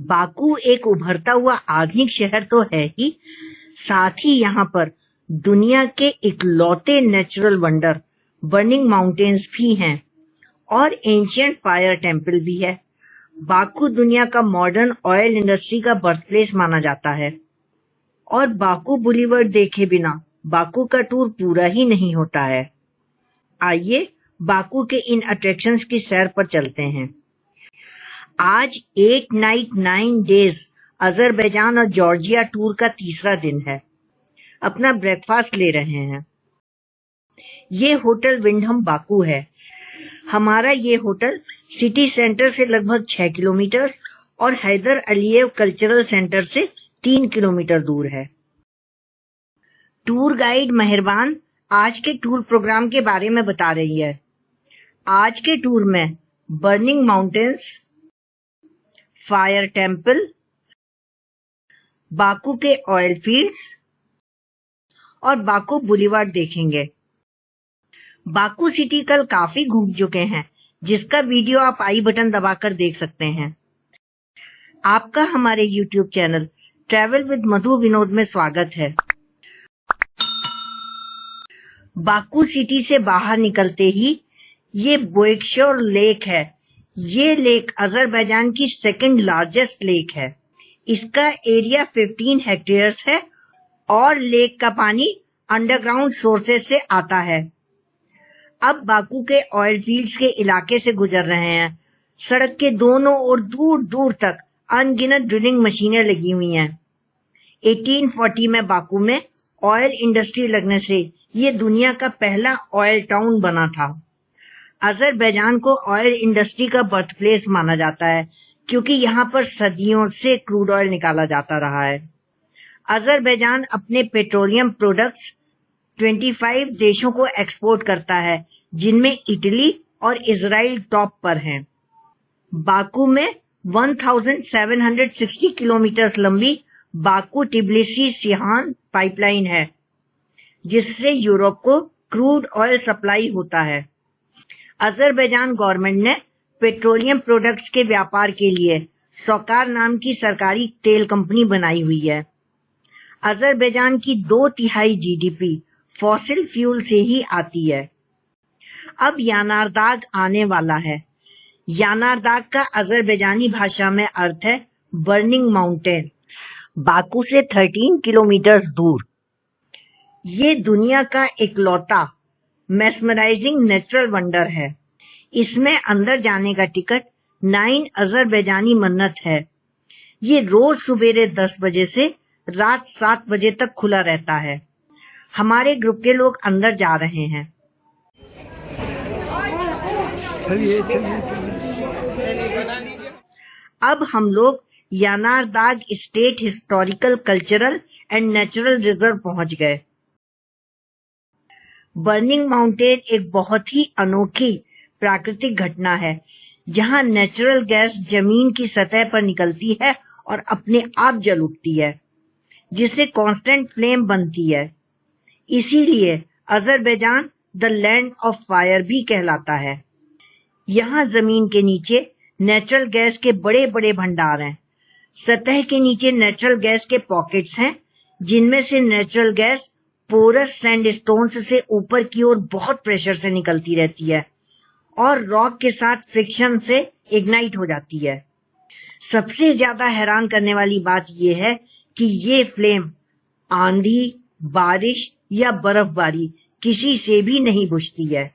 Baku एक उभरता हुआ आधुनिक शहर तो है ही, साथ ही यहाँ पर दुनिया के इकलौते नेचुरल वंडर बर्निंग माउंटेन्स भी हैं और एंशिएंट फायर टेम्पल भी है। बाकू दुनिया का मॉडर्न ऑयल इंडस्ट्री का बर्थप्लेस माना जाता है और बाकू बुलीवर्ड देखे बिना बाकू का टूर पूरा ही नहीं होता है। आइए बाकू के इन अट्रैक्शंस की सैर पर चलते हैं। आज 8 नाइट 9 डेज अजरबैजान और जॉर्जिया टूर का तीसरा दिन है। अपना ब्रेकफास्ट ले रहे हैं। ये होटल विंडहम बाकू है। हमारा ये होटल सिटी सेंटर से लगभग 6 किलोमीटर और हैदर अलीयेव कल्चरल सेंटर से 3 किलोमीटर दूर है। टूर गाइड मेहरबान आज के टूर प्रोग्राम के बारे में बता रही है। आज के टूर में burning mountains, fire temple, Baku के ऑयल फील्ड्स और बाकू बुलीवार्ड देखेंगे। बाकू सिटी कल काफी घूम चुके हैं, जिसका वीडियो आप आई बटन दबाकर देख सकते हैं। आपका हमारे YouTube चैनल ट्रैवल विद मधु विनोद में स्वागत है। बाकू सिटी से बाहर निकलते ही ये बोएक्शोर लेक है। ये लेक अजरबैजान की सेकंड लार्जेस्ट लेक है। इसका एरिया 15 हेक्टेयर्स है और लेक का पानी अंडरग्राउंड सोर्सेज से आता है। अब बाकू के ऑयल फील्ड्स के इलाके से गुजर रहे हैं। सड़क के दोनों ओर दूर दूर तक अनगिनत ड्रिलिंग मशीनें लगी हुई हैं। 1840 में बाकू में ऑयल इंडस्ट्री लगने से ये दुनिया का पहला ऑयल टाउन बना था। अजरबैजान को ऑयल इंडस्ट्री का बर्थ प्लेस माना जाता है क्योंकि यहाँ पर सदियों से क्रूड ऑयल निकाला जाता रहा है। अजरबैजान अपने पेट्रोलियम प्रोडक्ट्स 25 देशों को एक्सपोर्ट करता है, जिनमें इटली और इजराइल टॉप पर हैं। बाकू में 1760 किलोमीटर लंबी बाकू टिबिलिसी सिहान पाइपलाइन है, जिससे यूरोप को क्रूड ऑयल सप्लाई होता है। अजरबैजान गवर्नमेंट ने पेट्रोलियम प्रोडक्ट्स के व्यापार के लिए सोकार नाम की सरकारी तेल कंपनी बनाई हुई है। अजरबैजान की 2/3 GDP फॉसिल फ्यूल से ही आती है। अब यानारदाग आने वाला है। यानारदाग का अजरबैजानी भाषा में अर्थ है बर्निंग माउंटेन। बाकू से 13 किलोमीटर दूर ये दुनिया का इकलौता मेस्मराइजिंग नेचुरल वंडर है। इसमें अंदर जाने का टिकट 9 अजरबैजानी मन्नत है। ये रोज सुबेरे 10 बजे से रात 7 बजे तक खुला रहता है। हमारे ग्रुप के लोग अंदर जा रहे हैं। अब हम लोग Yanardag state historical cultural and natural reserve पहुंच गए। बर्निंग माउंटेन एक बहुत ही अनोखी प्राकृतिक घटना है, जहां नेचुरल गैस जमीन की सतह पर निकलती है और अपने आप जल उठती है, जिससे कांस्टेंट फ्लेम बनती है। इसीलिए Azerbaijan the land of fire भी कहलाता है। यहाँ जमीन के नीचे नेचुरल गैस के बड़े बड़े भंडार हैं। सतह के नीचे नेचुरल गैस के पॉकेट्स हैं, जिनमें से नेचुरल गैस पोरस सैंडस्टोन्स से ऊपर की ओर बहुत प्रेशर से निकलती रहती है और रॉक के साथ फ्रिक्शन से इग्नाइट हो जाती है। सबसे ज्यादा हैरान करने वाली बात यह है कि ये फ्लेम आंधी, बारिश या बर्फबारी किसी से भी नहीं बुझती है।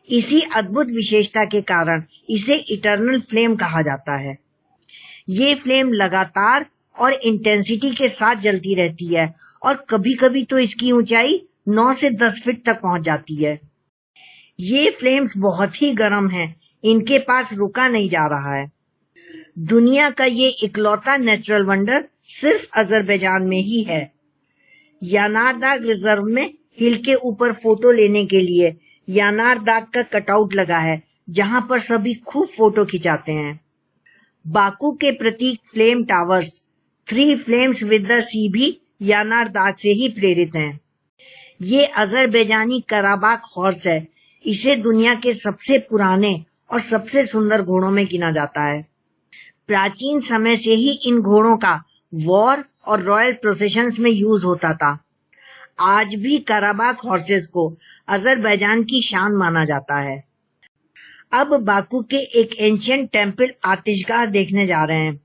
इसी अद्भुत विशेषता के कारण इसे इटर्नल फ्लेम कहा जाता है। ये फ्लेम लगातार और इंटेंसिटी के साथ जलती रहती है और कभी कभी तो इसकी ऊंचाई 9 से 10 फीट तक पहुंच जाती है। ये फ्लेम्स बहुत ही गर्म हैं, इनके पास रुका नहीं जा रहा है। दुनिया का ये इकलौता नेचुरल वंडर सिर्फ अजरबैजान में ही है। यानारदाग रिजर्व में हिल के ऊपर फोटो लेने के लिए यानारदाग का कटआउट लगा है, जहां पर सभी खूब फोटो खिंचाते हैं। बाकू के प्रतीक flame towers 3 flames with the sea भी यानारदाग से ही प्रेरित हैं। ये अजरबैजानी कराबाख हॉर्स है। इसे दुनिया के सबसे पुराने और सबसे सुंदर घोड़ों में गिना जाता है। प्राचीन समय से ही इन घोड़ों का वॉर और रॉयल प्रोसेशंस में यूज होता था। आज भी कराबाख हॉर्सेस को अजरबैजान की शान माना जाता है। अब बाकू के एक एंशिएंट टेम्पल आतिशगाह देखने जा रहे हैं,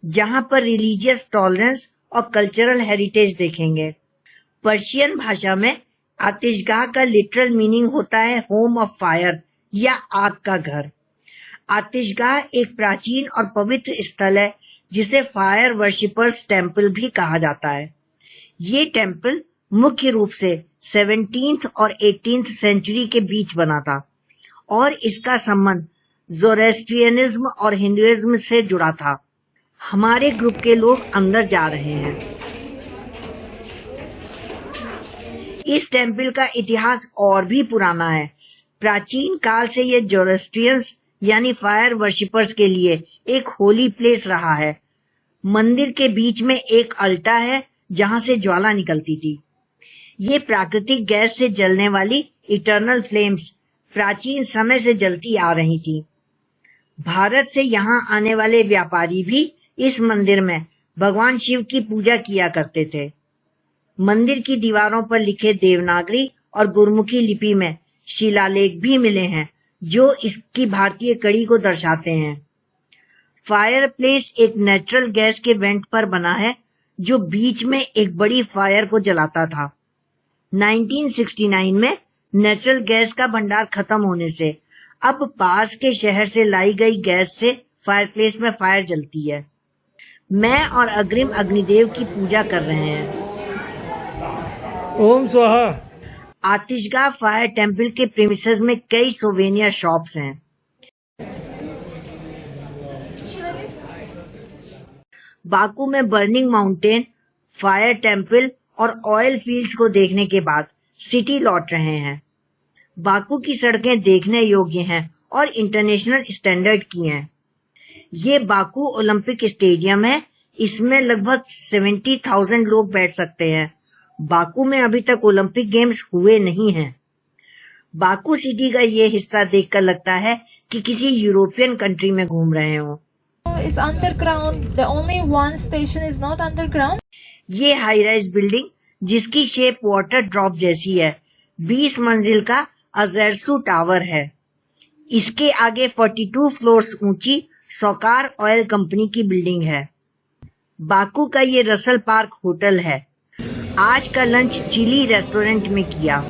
जहां पर रिलीजियस टॉलरेंस और कल्चरल हेरिटेज देखेंगे। पर्शियन भाषा में आतिशगाह का लिटरल मीनिंग होता है होम ऑफ फायर या आग का घर। आतिशगाह एक प्राचीन और पवित्र स्थल है जिसे फायर वर्शिपर्स टेम्पल भी कहा जाता है। ये टेम्पल मुख्य रूप से 17th और 18th सेंचुरी के बीच बना था और इसका संबंध ज़ोरेस्ट्रियनिज्म और हिंदुइज्म से जुड़ा था। हमारे ग्रुप के लोग अंदर जा रहे हैं। इस टेम्पल का इतिहास और भी पुराना है। प्राचीन काल से ये ज़ोरेस्ट्रियंस यानी फायर वर्शिपर्स के लिए एक होली प्लेस रहा है। मंदिर के बीच में एक अल्टा है जहां से ज्वाला निकलती थी। ये प्राकृतिक गैस से जलने वाली इटर्नल फ्लेम्स प्राचीन समय से जलती आ रही थी। भारत से यहाँ आने वाले व्यापारी भी इस मंदिर में भगवान शिव की पूजा किया करते थे। मंदिर की दीवारों पर लिखे देवनागरी और गुरमुखी लिपि में शिलालेख भी मिले हैं जो इसकी भारतीय कड़ी को दर्शाते हैं। फायर प्लेस एक नेचुरल गैस के वेंट पर बना है जो बीच में एक बड़ी फायर को जलाता था। 1969 में नेचुरल गैस का भंडार खत्म होने से अब पास के शहर से लाई गई गैस से फायर प्लेस में फायर जलती है। मैं और अग्रिम अग्निदेव की पूजा कर रहे हैं। ओम स्वाहा। आतिशगाह फायर टेम्पल के प्रीमिसेस में कई सोवेनियर शॉप्स हैं। बाकू में बर्निंग माउंटेन, फायर टेम्पल और ऑयल फील्ड्स को देखने के बाद सिटी लौट रहे हैं। बाकू की सड़कें देखने योग्य हैं और इंटरनेशनल स्टैंडर्ड की हैं। ये बाकू ओलंपिक स्टेडियम है। इसमें लगभग 70,000 लोग बैठ सकते हैं। बाकू में अभी तक ओलंपिक गेम्स हुए नहीं हैं। बाकू सिटी का ये हिस्सा देखकर लगता है कि किसी यूरोपियन कंट्री में घूम रहे हों। Is underground. The only one station is not underground. ये हाई राइज बिल्डिंग जिसकी शेप वाटर ड्रॉप जैसी है 20 मंजिल का अजरसू टावर है। इसके आगे 42 फ्लोर्स ऊंची सौकार ऑयल कंपनी की बिल्डिंग है। बाकू का ये रसल पार्क होटल है। आज का लंच चिली रेस्टोरेंट में किया।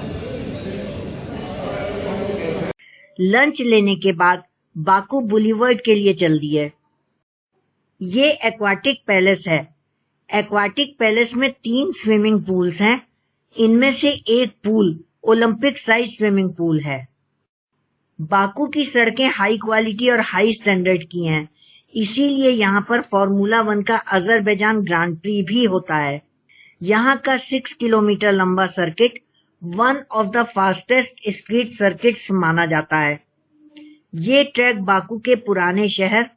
लंच लेने के बाद बाकू बुलीवर्ड के लिए चल दिए। ये एक्वाटिक पैलेस है। एक्वाटिक पैलेस में 3 स्विमिंग पूल्स हैं। इनमें से एक pool Olympic size swimming pool है। बाकू की सड़कें हाई क्वालिटी और हाई स्टैंडर्ड की हैं, इसीलिए यहाँ पर फॉर्मूला 1 का अजरबैजान ग्रांड प्री भी होता है। यहाँ का 6 किलोमीटर लंबा circuit one of the fastest street circuits माना जाता है। ये ट्रैक बाकू के पुराने शहर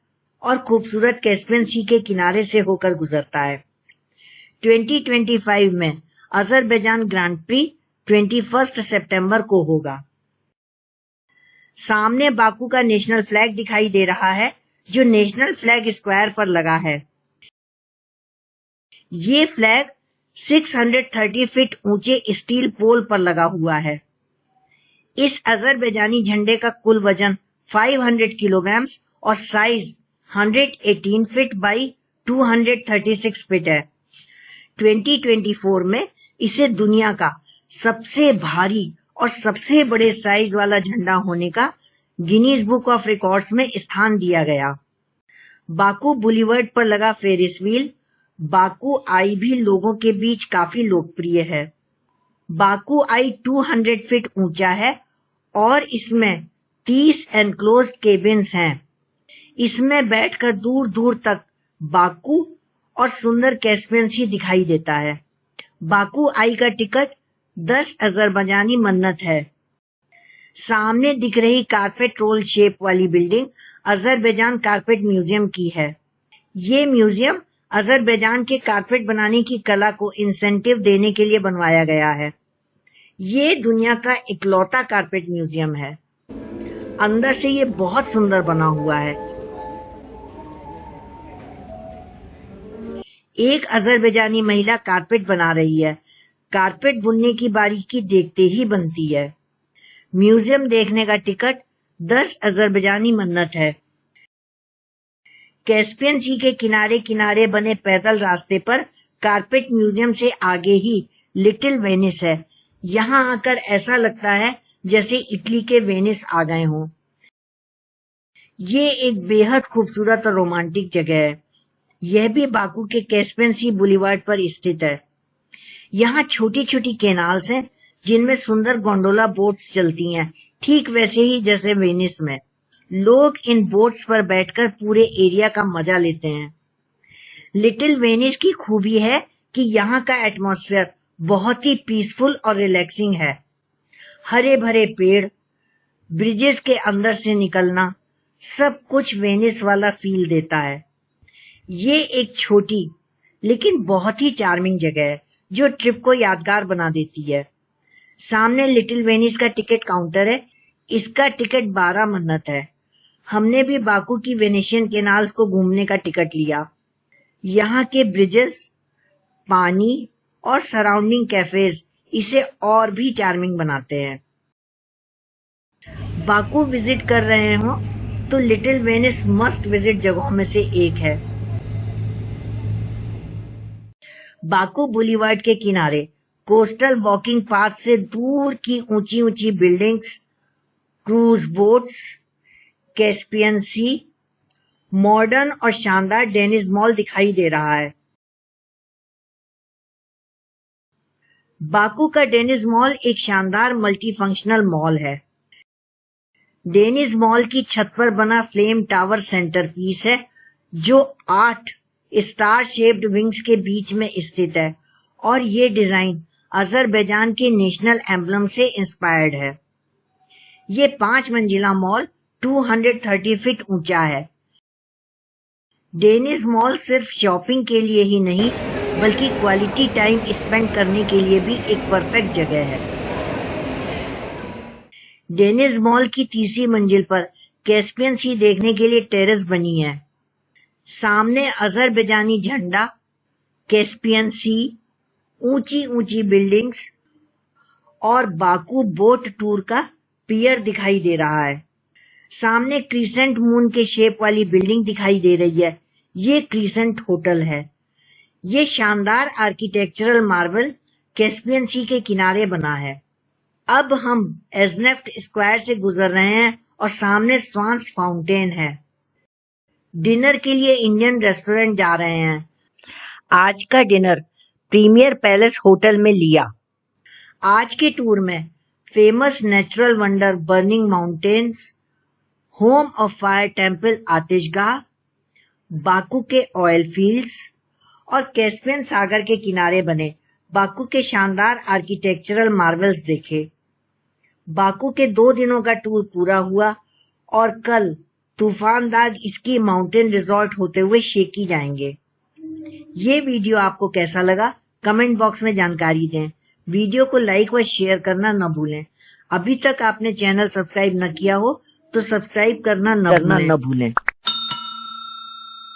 और खूबसूरत कैस्पियन सी के किनारे से होकर गुजरता है। 2025 में अजरबैजान ग्रांड प्री 21 सितंबर को होगा। सामने बाकू का नेशनल फ्लैग दिखाई दे रहा है जो नेशनल फ्लैग स्क्वायर पर लगा है। ये फ्लैग 630 फीट ऊंचे स्टील पोल पर लगा हुआ है। इस अजरबैजानी झंडे का कुल वजन 500 किलोग्राम और साइज 118 फीट बाई 236 फीट है। 2024 में इसे दुनिया का सबसे भारी और सबसे बड़े साइज वाला झंडा होने का गिनीज बुक ऑफ रिकॉर्ड्स में स्थान दिया गया। बाकू बुलीवर्ड पर लगा फेरिस व्हील बाकू आई भी लोगों के बीच काफी लोकप्रिय है। बाकू आई 200 फीट ऊंचा है और इसमें 30 एनक्लोज्ड केबिन्स हैं। इसमें बैठकर दूर दूर तक बाकू और सुंदर कैस्पियन सी दिखाई देता है। बाकू आई का टिकट 10 अजरबैजानी मन्नत है। सामने दिख रही कारपेट रोल शेप वाली बिल्डिंग अजरबैजान कारपेट म्यूजियम की है। ये म्यूजियम अजरबैजान के कारपेट बनाने की कला को इंसेंटिव देने के लिए बनवाया गया है। ये दुनिया का इकलौता कारपेट म्यूजियम है। अंदर से ये बहुत सुंदर बना हुआ है। एक अजरबैजानी महिला कारपेट बना रही है। कारपेट बुनने की बारीकी देखते ही बनती है। म्यूजियम देखने का टिकट 10 अजरबैजानी मन्नत है। कैस्पियन सी के किनारे किनारे बने पैदल रास्ते पर कारपेट म्यूजियम से आगे ही लिटिल वेनिस है। यहाँ आकर ऐसा लगता है जैसे इटली के वेनिस आ गए हों। ये एक बेहद खूबसूरत और रोमांटिक जगह है। यह भी बाकू के कैस्पियन सी बुलीवार्ड पर स्थित है। यहाँ छोटी छोटी कैनाल्स हैं जिनमें सुंदर गोंडोला बोट्स चलती हैं, ठीक वैसे ही जैसे वेनिस में। लोग इन बोट्स पर बैठकर पूरे एरिया का मजा लेते हैं। लिटिल वेनिस की खूबी है कि यहाँ का एटमॉस्फेयर बहुत ही पीसफुल और रिलैक्सिंग है। हरे भरे पेड़, ब्रिजेस के अंदर से निकलना, सब कुछ वेनिस वाला फील देता है। ये एक छोटी लेकिन बहुत ही चार्मिंग जगह है जो ट्रिप को यादगार बना देती है। सामने लिटिल वेनिस का टिकट काउंटर है। इसका टिकट 12 मन्नत है। हमने भी बाकू की वेनेशियन कैनाल्स को घूमने का टिकट लिया। यहाँ के ब्रिजेस, पानी और सराउंडिंग कैफेज इसे और भी चार्मिंग बनाते हैं। बाकू विजिट कर रहे हो तो लिटिल वेनिस मस्ट विजिट जगहों में से एक है। बाकू बुलीवार्ड के किनारे कोस्टल वॉकिंग पाथ से दूर की ऊंची ऊंची बिल्डिंग्स, क्रूज बोट्स, कैस्पियन सी, मॉडर्न और शानदार डेनिस मॉल दिखाई दे रहा है। बाकू का डेनिस मॉल एक शानदार मल्टीफंक्शनल मॉल है। डेनिस मॉल की छत पर बना फ्लेम टावर सेंटर पीस है जो 8 स्टार शेप्ड विंग्स के बीच में स्थित है और ये डिजाइन अजरबैजान के नेशनल एम्बलम से इंस्पायर्ड है। ये 5 मंजिला मॉल 230 फीट ऊंचा है। डेनिस मॉल सिर्फ शॉपिंग के लिए ही नहीं बल्कि क्वालिटी टाइम स्पेंड करने के लिए भी एक परफेक्ट जगह है। डेनिस मॉल की तीसरी मंजिल पर कैस्पियन सी देखने के लिए टेरेस बनी है। सामने अजरबैजानी झंडा, कैस्पियन सी, ऊंची ऊंची बिल्डिंग्स और बाकू बोट टूर का पियर दिखाई दे रहा है। सामने क्रीसेंट मून के शेप वाली बिल्डिंग दिखाई दे रही है। ये क्रीसेंट होटल है। ये शानदार आर्किटेक्चरल मार्बल कैस्पियन सी के किनारे बना है। अब हम एजनेफ्ट स्क्वायर से गुजर रहे हैं और सामने स्वांस फाउंटेन है। डिनर के लिए इंडियन रेस्टोरेंट जा रहे हैं। आज का डिनर प्रीमियर पैलेस होटल में लिया। आज के टूर में famous natural wonder burning mountains, home of fire temple Ateshgah, Baku के ऑयल फील्ड्स और कैस्पियन सागर के किनारे बने बाकू के शानदार आर्किटेक्चरल मार्वल्स देखे। बाकू के 2 दिनों का टूर पूरा हुआ और कल तूफान दाग स्की माउंटेन रिजॉर्ट होते हुए शेकी जाएंगे। ये वीडियो आपको कैसा लगा कमेंट बॉक्स में जानकारी दें। वीडियो को लाइक व शेयर करना न भूलें। अभी तक आपने चैनल सब्सक्राइब न किया हो तो सब्सक्राइब करना न भूलें।